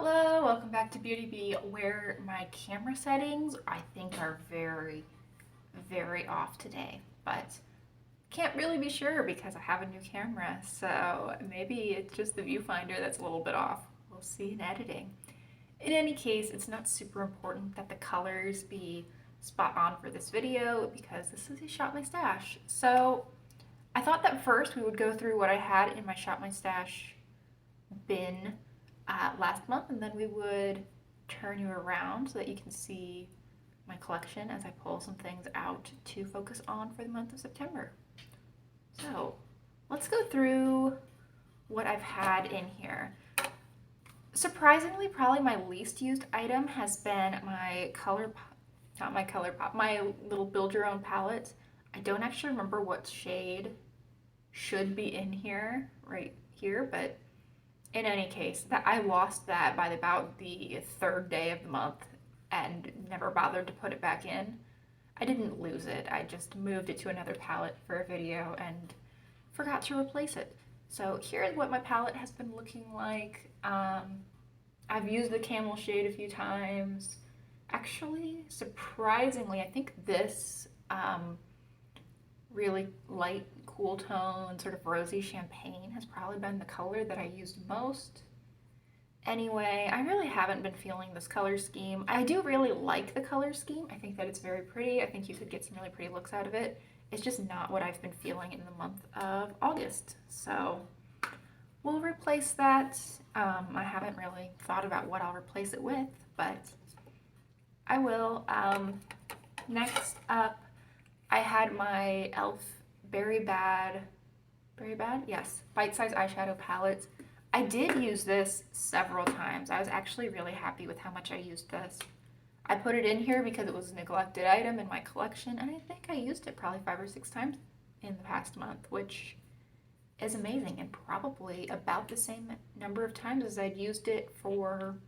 Hello, welcome back to Beauty Bee, where my camera settings I think are very off today, but can't really be sure because I have a new camera, so maybe it's just the viewfinder that's a little bit off. We'll see in editing. In any case, it's not super important that the colors be spot on for this video because this is a Shop My Stash. So I thought that first we would go through what I had in my Shop My Stash bin last month, and then we would turn you around so that you can see my collection as I pull some things out to focus on for the month of September. So let's go through what I've had in here. Surprisingly, probably my least used item has been my my little build your own palette. I don't actually remember what shade should be in here, right here, but in any case, that I lost that by about the third day of the month and never bothered to put it back in. I didn't lose it, I just moved it to another palette for a video and forgot to replace it. So here's what my palette has been looking like. I've used the camel shade a few times. Actually, surprisingly, I think this really light, cool tone, sort of rosy champagne has probably been the color that I used most. Anyway, I really haven't been feeling this color scheme. I do really like the color scheme. I think that it's very pretty. I think you could get some really pretty looks out of it. It's just not what I've been feeling in the month of August. So we'll replace that. I haven't really thought about what I'll replace it with, but I will. Next up, I had my e.l.f. Berry Bad, yes, bite-size eyeshadow palette. I did use this several times. I was actually really happy with how much I used this. I put it in here because it was a neglected item in my collection, and I think I used it probably 5 or 6 times in the past month, which is amazing, and probably about the same number of times as I'd used it for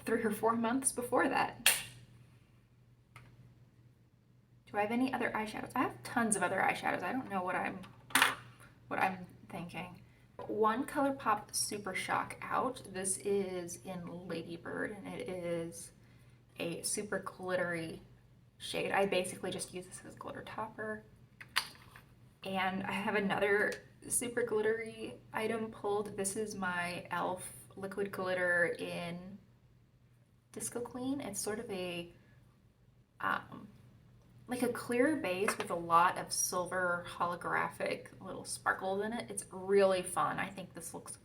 3 or 4 months before that. Do I have any other eyeshadows? I have tons of other eyeshadows. I don't know what I'm thinking. One ColourPop Super Shock out. This is in Ladybird, and it is a super glittery shade. I basically just use this as a glitter topper. And I have another super glittery item pulled. This is my e.l.f. liquid glitter in Disco Queen. It's sort of a like a clear base with a lot of silver holographic little sparkles in it. It's really fun. I think this looks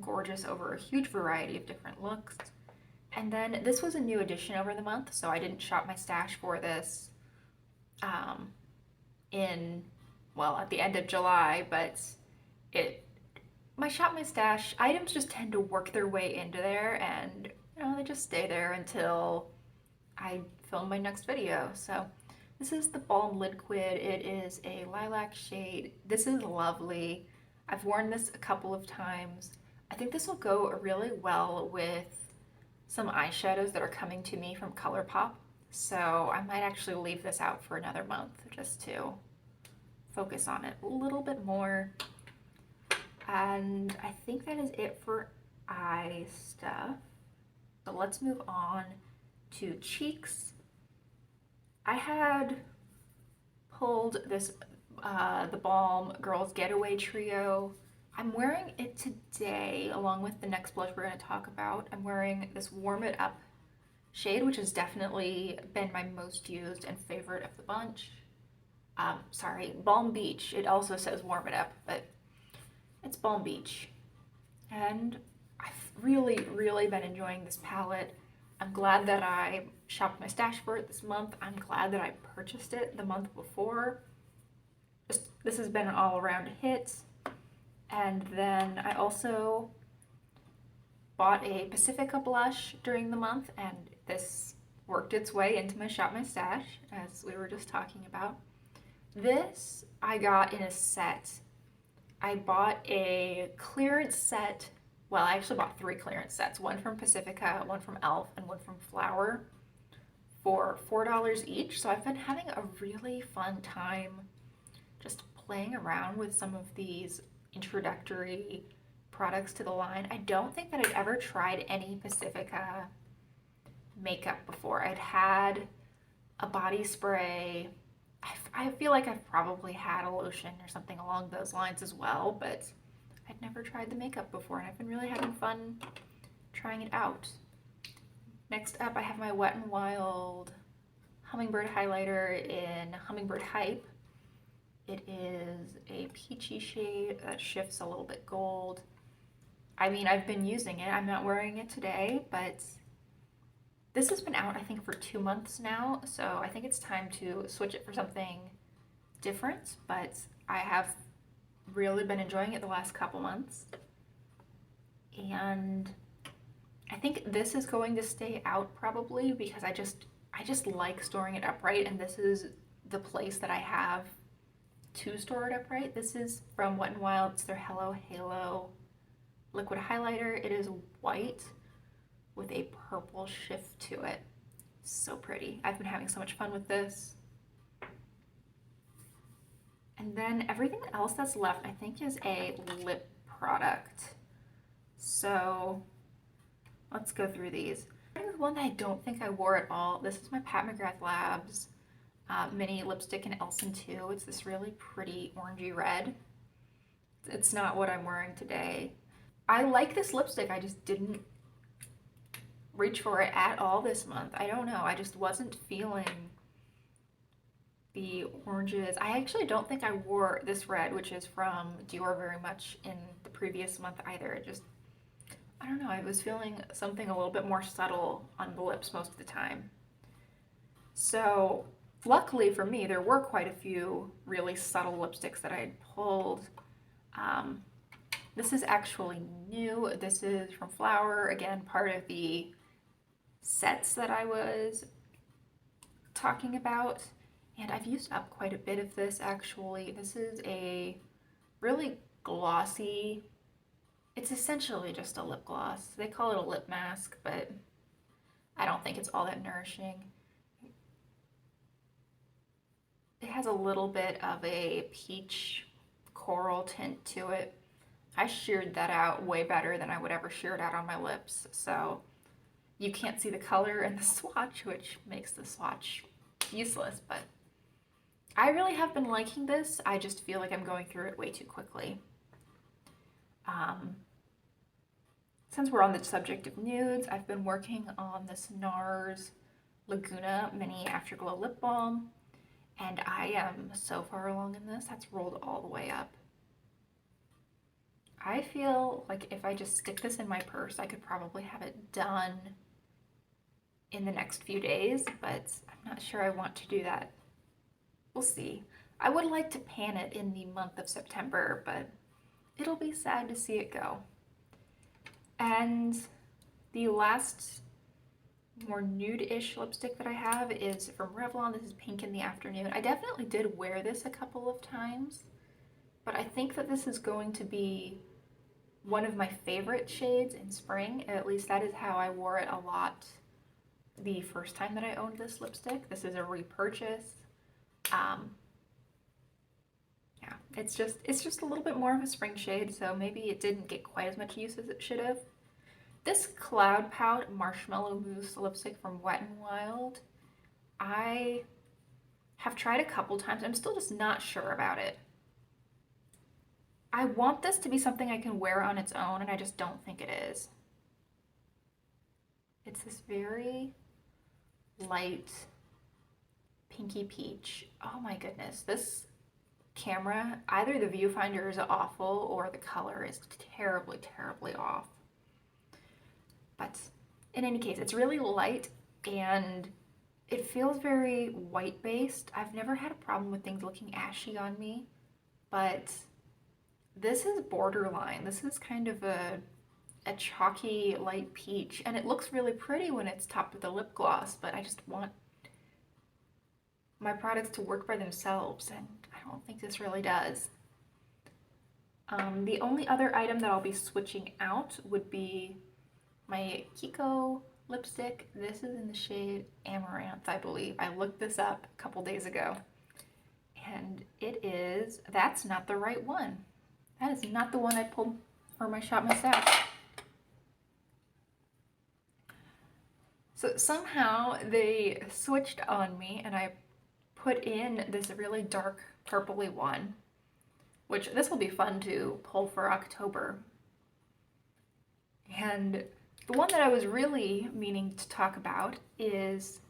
gorgeous over a huge variety of different looks. And then this was a new addition over the month, so I didn't shop my stash for this at the end of July, but my shop my stash items just tend to work their way into there, and they just stay there until I film my next video. So this is the Balm Liquid. It is a lilac shade. This is lovely. I've worn this a couple of times. I think this will go really well with some eyeshadows that are coming to me from ColourPop. So I might actually leave this out for another month just to focus on it a little bit more. And I think that is it for eye stuff. So let's move on to cheeks. I had pulled this, the Balm Girls Getaway Trio. I'm wearing it today along with the next blush we're going to talk about. I'm wearing this Warm It Up shade, which has definitely been my most used and favorite of the bunch. Sorry, Balm Beach. It also says Warm It Up, but it's Balm Beach. And I've really been enjoying this palette. I'm glad that I shopped my stash for it this month. I'm glad that I purchased it the month before. This has been an all-around hit. And then I also bought a Pacifica Blush during the month, and this worked its way into my shop my stash, as we were just talking about. This I got in a set. I bought a clearance set. Well, I actually bought 3 clearance sets, one from Pacifica, one from e.l.f., and one from Flower for $4 each. So I've been having a really fun time just playing around with some of these introductory products to the line. I don't think that I'd ever tried any Pacifica makeup before. I'd had a body spray. I feel like I've probably had a lotion or something along those lines as well, but I'd never tried the makeup before, and I've been really having fun trying it out. Next up, I have my Wet n Wild Hummingbird highlighter in Hummingbird Hype. It is a peachy shade that shifts a little bit gold. I mean, I've been using it. I'm not wearing it today, but this has been out, I think, for 2 months now, so I think it's time to switch it for something different, but I have really been enjoying it the last couple months. And I think this is going to stay out probably because I just like storing it upright, and this is the place that I have to store it upright. This is from Wet n Wild. It's their Hello Halo liquid highlighter. It is white with a purple shift to it. So pretty. I've been having so much fun with this. And then everything else that's left, I think, is a lip product. So let's go through these. One that I don't think I wore at all. This is my Pat McGrath Labs mini lipstick in Elson 2. It's this really pretty orangey red. It's not what I'm wearing today. I like this lipstick. I just didn't reach for it at all this month. I don't know. I just wasn't feeling the oranges. I actually don't think I wore this red, which is from Dior, very much in the previous month either. It just, I don't know. I was feeling something a little bit more subtle on the lips most of the time. So luckily for me, there were quite a few really subtle lipsticks that I had pulled. This is actually new. This is from Flower, again, part of the sets that I was talking about. And I've used up quite a bit of this actually. This is a really glossy, it's essentially just a lip gloss. They call it a lip mask, but I don't think it's all that nourishing. It has a little bit of a peach coral tint to it. I sheared that out way better than I would ever shear it out on my lips, so you can't see the color in the swatch, which makes the swatch useless, but I really have been liking this. I just feel like I'm going through it way too quickly. Since we're on the subject of nudes, I've been working on this Nars Laguna Mini Afterglow Lip Balm, and I am so far along in this. That's rolled all the way up. I feel like if I just stick this in my purse, I could probably have it done in the next few days, but I'm not sure I want to do that. We'll see. I would like to pan it in the month of September, but it'll be sad to see it go. And the last more nude-ish lipstick that I have is from Revlon. This is Pink in the Afternoon. I definitely did wear this a couple of times, but I think that this is going to be one of my favorite shades in spring. At least that is how I wore it a lot the first time that I owned this lipstick. This is a repurchase. Yeah, it's just a little bit more of a spring shade, so maybe it didn't get quite as much use as it should have. This Cloud Pout Marshmallow Mousse lipstick from Wet n Wild, I have tried a couple times. I'm still just not sure about it. I want this to be something I can wear on its own, and I just don't think it is. It's this very light pinky peach. Oh my goodness, this camera, either the viewfinder is awful or the color is terribly, terribly off. But in any case, it's really light and it feels very white based. I've never had a problem with things looking ashy on me, but this is borderline. This is kind of a chalky light peach, and it looks really pretty when it's topped with a lip gloss, but I just want my products to work by themselves, and I don't think this really does. The only other item that I'll be switching out would be my Kiko lipstick. This is in the shade Amaranth, I believe. I looked this up a couple days ago, and that's not the right one. That is not the one I pulled for my shop mustache. So somehow they switched on me and I put in this really dark purpley one, which this will be fun to pull for October. And the one that I was really meaning to talk about is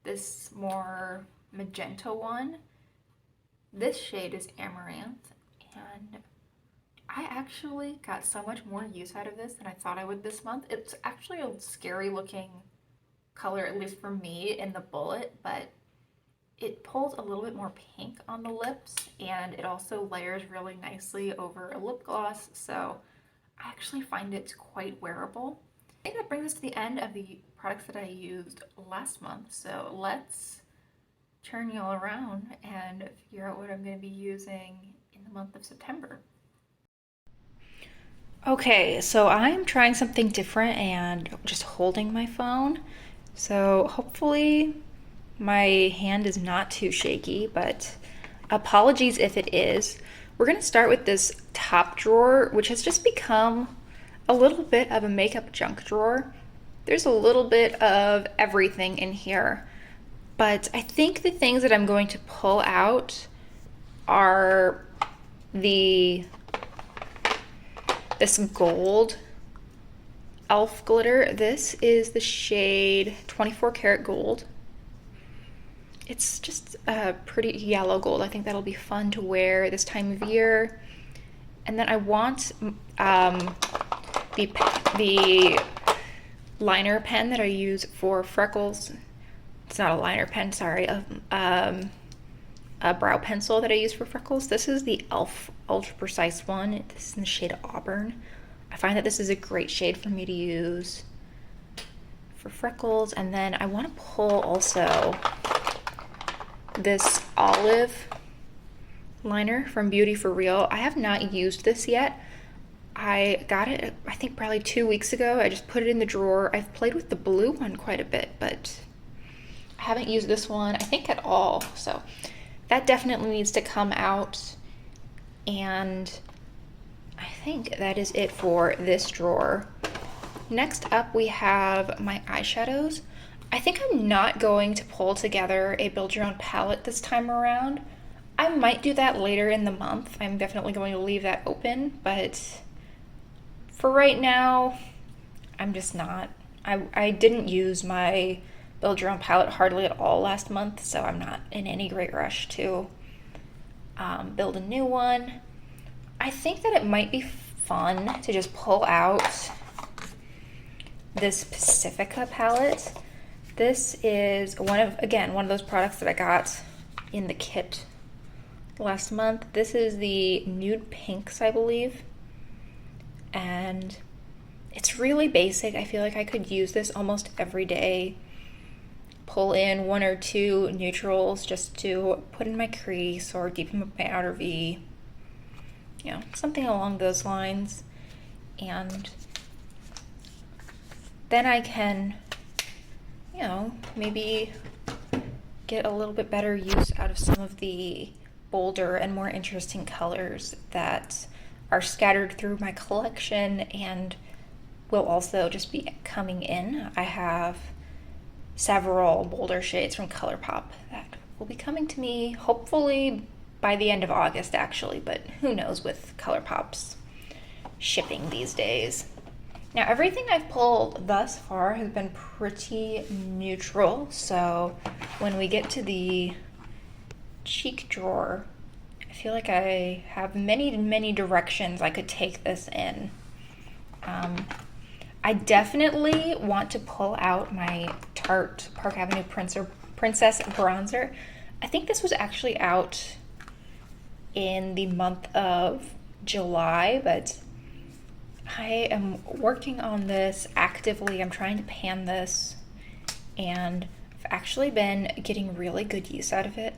this more magenta one. This shade is Amaranth, and I actually got so much more use out of this than I thought I would this month. It's actually a scary looking color, at least for me, in the bullet, but it pulls a little bit more pink on the lips, and it also layers really nicely over a lip gloss, so I actually find it quite wearable. I think that brings us to the end of the products that I used last month, so let's turn y'all around and figure out what I'm going to be using in the month of September. Okay, so I'm trying something different and just holding my phone, so hopefully my hand is not too shaky, but apologies if it is. We're going to start with this top drawer, which has just become a little bit of a makeup junk drawer. There's a little bit of everything in here, but I think the things that I'm going to pull out are this gold e.l.f. glitter. This is the shade 24 karat gold. It's just a pretty yellow gold. I think that'll be fun to wear this time of year. And then I want the liner pen that I use for freckles. It's not a liner pen, sorry. A brow pencil that I use for freckles. This is the e.l.f. Ultra Precise one. This is in the shade Auburn. I find that this is a great shade for me to use for freckles. And then I want to pull also this olive liner from Beauty for Real. I have not used this yet. I got it, I think probably 2 weeks ago. I just put it in the drawer. I've played with the blue one quite a bit, but I haven't used this one, I think, at all. So that definitely needs to come out. And I think that is it for this drawer. Next up, we have my eyeshadows. I think I'm not going to pull together a build your own palette this time around. I might do that later in the month. I'm definitely going to leave that open, but for right now, I'm just not. I didn't use my build your own palette hardly at all last month, so I'm not in any great rush to build a new one. I think that it might be fun to just pull out this Pacifica palette. This is one of those products that I got in the kit last month. This is the nude pinks, I believe, and it's really basic. I feel like I could use this almost every day. Pull in 1 or 2 neutrals just to put in my crease or deepen my outer V, something along those lines. And then I can maybe get a little bit better use out of some of the bolder and more interesting colors that are scattered through my collection and will also just be coming in. I have several bolder shades from ColourPop that will be coming to me hopefully by the end of August, actually, but who knows with ColourPop's shipping these days. Now, everything I've pulled thus far has been pretty neutral, so when we get to the cheek drawer, I feel like I have many, many directions I could take this in. I definitely want to pull out my Tarte Park Avenue Princess Bronzer. I think this was actually out in the month of July, but I am working on this actively. I'm trying to pan this, and I've actually been getting really good use out of it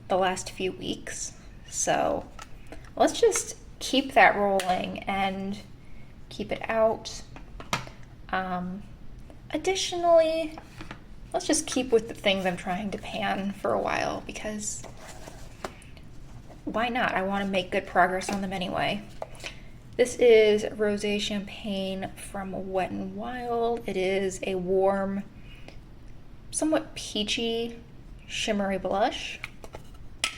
the last few weeks. So let's just keep that rolling and keep it out. Additionally, let's just keep with the things I'm trying to pan for a while, because why not? I want to make good progress on them anyway. This is Rosaceae Champagne from Wet n Wild. It is a warm, somewhat peachy, shimmery blush. I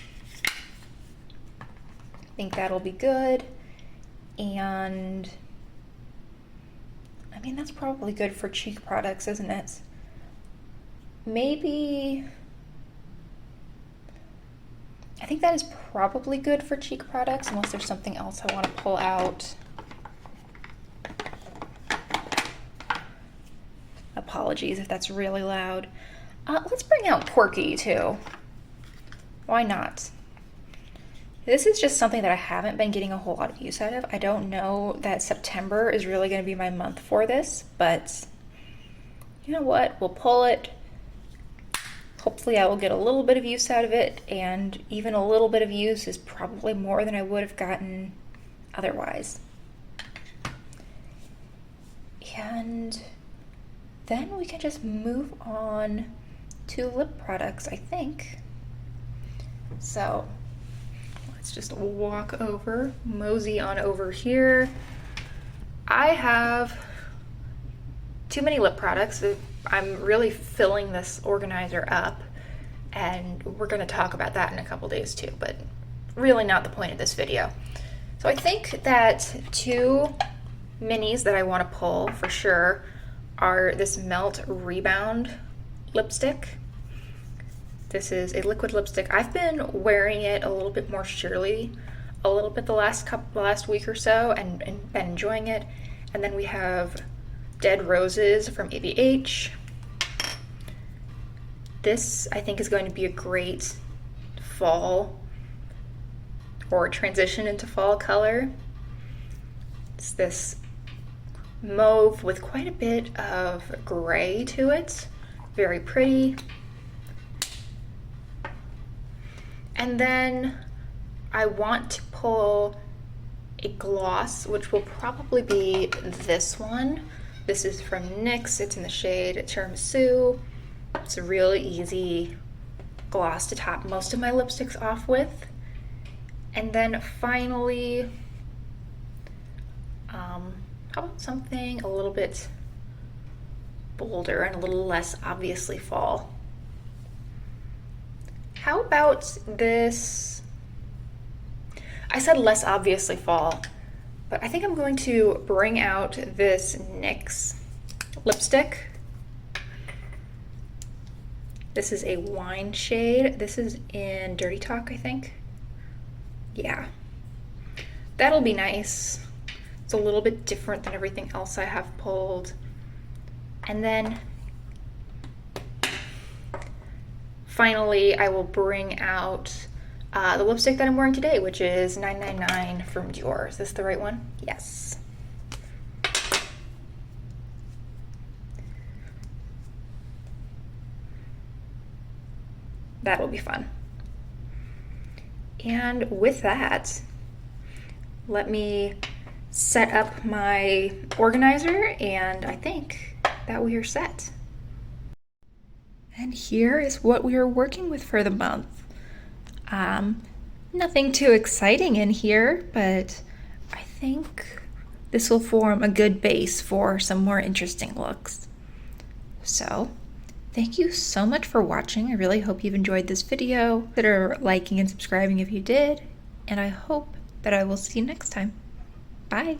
think that'll be good. And I mean, that's probably good for cheek products, isn't it? Maybe, I think that is probably good for cheek products, unless there's something else I want to pull out. Apologies if that's really loud. Let's bring out Quirky too. Why not? This is just something that I haven't been getting a whole lot of use out of. I don't know that September is really going to be my month for this, but you know what? We'll pull it. Hopefully I will get a little bit of use out of it, and even a little bit of use is probably more than I would have gotten otherwise. And then we can just move on to lip products, I think. So let's just walk over, mosey on over here. I have too many lip products. I'm really filling this organizer up, and we're going to talk about that in a couple days too, but really not the point of this video. So I think that two minis that I want to pull for sure are this Melt Rebound lipstick. This is a liquid lipstick. I've been wearing it a little bit more surely, a little bit the last week or so, and been enjoying it. And then we have Dead Roses from ABH. This, I think, is going to be a great fall or transition into fall color. It's this mauve with quite a bit of gray to it. Very pretty. And then I want to pull a gloss, which will probably be this one. This is from NYX. It's in the shade Tiramisu. It's a really easy gloss to top most of my lipsticks off with. And then finally, how about something a little bit bolder and a little less obviously fall? How about this? I said less obviously fall, but I think I'm going to bring out this NYX lipstick. This is a wine shade. This is in Dirty Talk, I think. Yeah, that'll be nice. It's a little bit different than everything else I have pulled. And then finally, I will bring out the lipstick that I'm wearing today, which is 999 from Dior. Is this the right one? Yes. That'll be fun. And with that, let me set up my organizer, and I think that we are set. And here is what we are working with for the month. Nothing too exciting in here, but I think this will form a good base for some more interesting looks. So, thank you so much for watching. I really hope you've enjoyed this video. Consider liking and subscribing if you did, and I hope that I will see you next time. Bye!